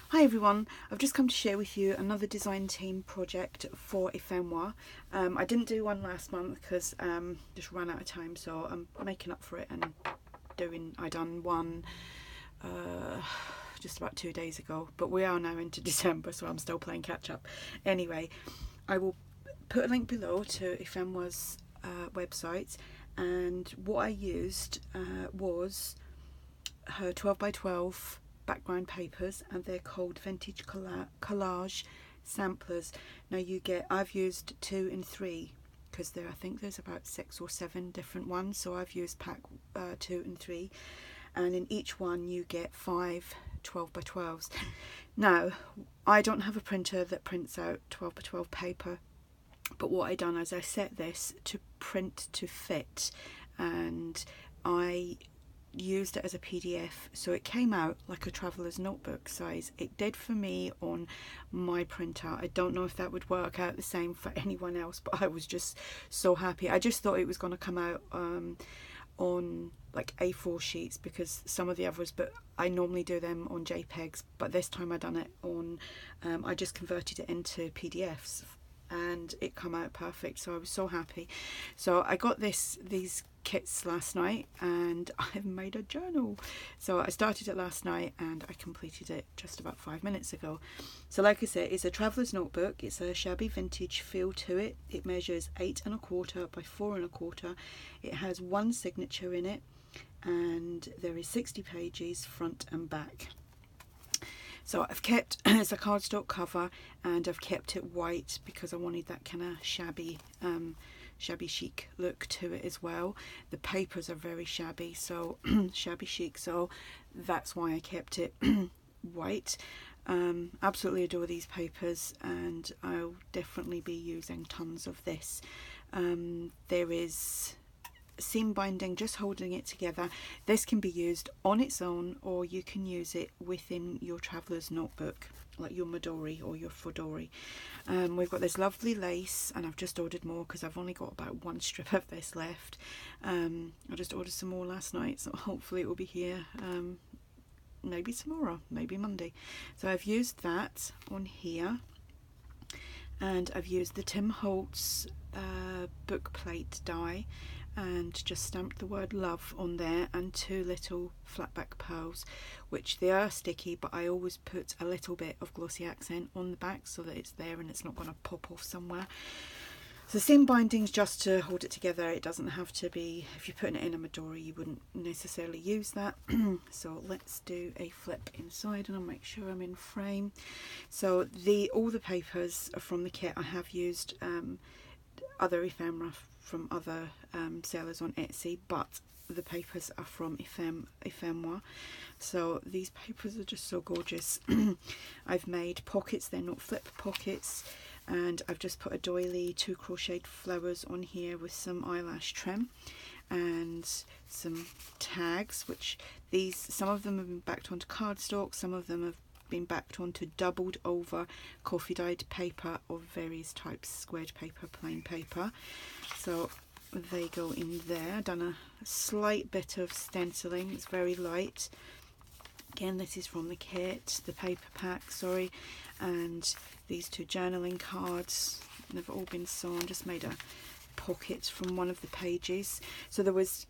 Hi everyone, I've just come to share with you another design team project for Ephemoire. I didn't do one last month because just ran out of time, so I'm making up for it and I done one just about 2 days ago, but we are now into December, so I'm still playing catch up. Anyway, I will put a link below to Ephemoire's website, and what I used was her 12x12 background papers, and they're called vintage collage samplers. Now I've used 2 and 3 because I think there's about 6 or 7 different ones, so I've used pack 2 and 3, and in each one you get 5 12x12s. Now I don't have a printer that prints out 12x12 paper, but what I done is I set this to print to fit, and I used it as a PDF, so it came out like a traveller's notebook size. It did for me on my printer. I don't know if that would work out the same for anyone else, but I was just so happy. I just thought it was going to come out on like A4 sheets, because some of the others, but I normally do them on JPEGs, but this time I done it on I just converted it into PDFs, and it come out perfect, so I was so happy. So I got these kits last night, and I've made a journal. So I started it last night and I completed it just about 5 minutes ago. So like I said, it's a traveller's notebook. It's a shabby vintage feel to it. It measures 8 1/4 by 4 1/4. It has one signature in it, and there is 60 pages front and back. So I've kept it's a cardstock cover, and I've kept it white because I wanted that kind of shabby chic look to it as well. The papers are very shabby, so shabby chic, so that's why I kept it white. Absolutely adore these papers, and I'll definitely be using tons of this. There is seam binding just holding it together. This can be used on its own, or you can use it within your traveller's notebook, like your Midori or your Fodori. We've got this lovely lace, and I've just ordered more because I've only got about 1 strip of this left. I just ordered some more last night, so hopefully it will be here maybe tomorrow, maybe Monday. So I've used that on here, and I've used the Tim Holtz book plate die, and just stamped the word love on there, and 2 little flatback pearls, which they are sticky, but I always put a little bit of glossy accent on the back so that it's there and it's not going to pop off somewhere. So seam bindings just to hold it together. It doesn't have to be, if you're putting it in a Midori you wouldn't necessarily use that. So let's do a flip inside, and I'll make sure I'm in frame. So all the papers are from the kit. I have used other ephemera from other sellers on Etsy, but the papers are from Ephemoire. So these papers are just so gorgeous. I've made pockets, they're not flip pockets, and I've just put a doily 2 crocheted flowers on here with some eyelash trim and some tags, which some of them have been backed onto cardstock, some of them have been backed onto doubled over coffee dyed paper of various types, squared paper, plain paper. So they go in there. I've done a slight bit of stenciling, it's very light. Again, this is from the kit, the paper pack, sorry. And these 2 journaling cards, they've all been sewn. Just made a pocket from one of the pages. So there was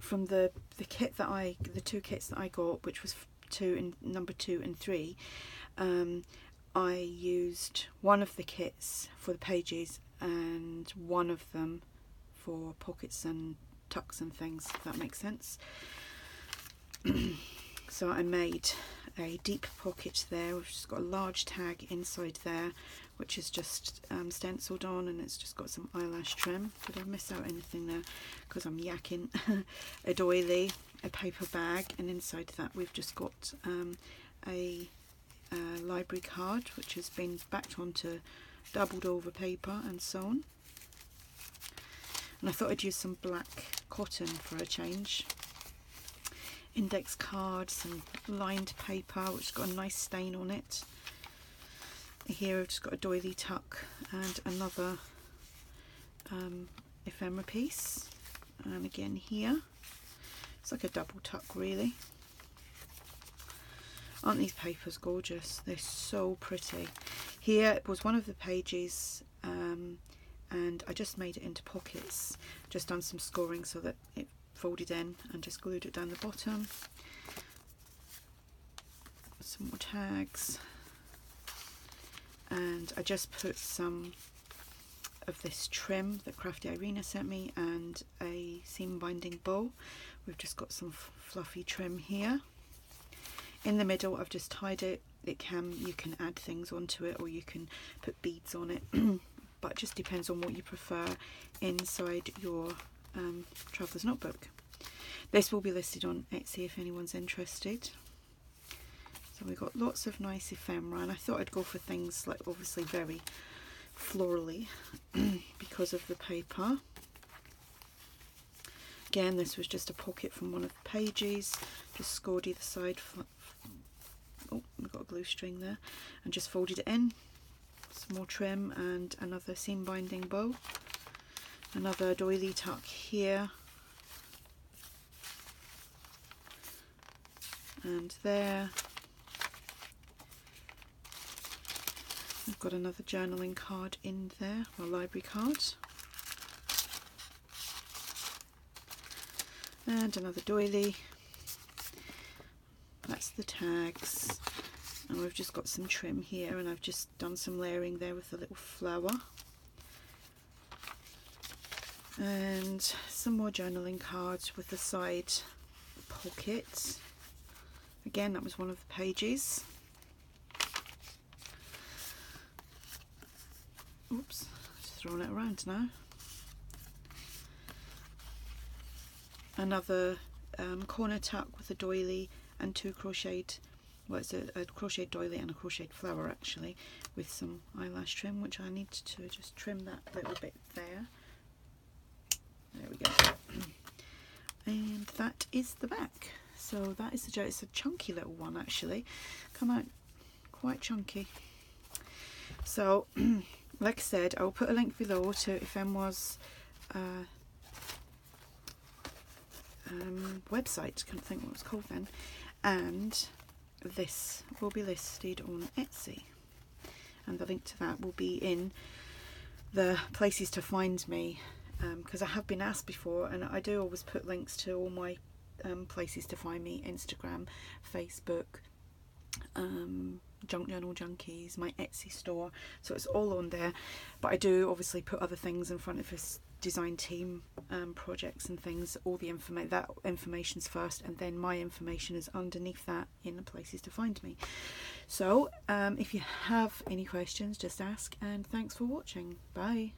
from the kit that the 2 kits that I got, which was number 2 and 3, I used one of the kits for the pages and one of them for pockets and tucks and things, if that makes sense. So I made a deep pocket there, which has got a large tag inside there, which is just stenciled on, and it's just got some eyelash trim. Did I miss out anything there? Because I'm yakking. A doily, a paper bag, and inside that we've just got a library card, which has been backed onto doubled over paper and sewn. And I thought I'd use some black cotton for a change. Index cards, some lined paper which has got a nice stain on it. Here I've just got a doily tuck and another ephemera piece, and again here it's like a double tuck really. Aren't these papers gorgeous? They're so pretty. Here was one of the pages, and I just made it into pockets. Just done some scoring so that it folded in, and just glued it down the bottom. Some more tags, and I just put some of this trim that Crafty Irina sent me and a seam binding bow. We've just got some fluffy trim here. In the middle I've just tied it. You can add things onto it, or you can put beads on it, but it just depends on what you prefer inside your traveller's notebook. This will be listed on Etsy if anyone's interested. So we've got lots of nice ephemera, and I thought I'd go for things like obviously very florally because of the paper. Again, this was just a pocket from one of the pages, just scored either side. Oh, we've got a glue string there, and just folded it in. Some more trim and another seam binding bow. Another doily tuck here. And there. I've got another journaling card in there, or library card. And another doily. That's the tags. And we've just got some trim here, and I've just done some layering there with a little flower. And some more journaling cards with the side pocket. Again, that was one of the pages. Oops, just throwing it around now. Another corner tuck with a doily and two crocheted, well, it's a crocheted doily and a crocheted flower actually, with some eyelash trim, which I need to just trim that little bit there. There we go. And that is the back. So that is it's a chunky little one actually, come out quite chunky. So like I said, I'll put a link below to Ephemoire's website, can't think what it was called then, and this will be listed on Etsy, and the link to that will be in the places to find me, because I have been asked before, and I do always put links to all my places to find me: Instagram, Facebook, Junk Journal Junkies, my Etsy store, so it's all on there. But I do obviously put other things in front of this design team projects and things. All the information's first, and then my information is underneath that in the places to find me. So if you have any questions, just ask, and thanks for watching. Bye.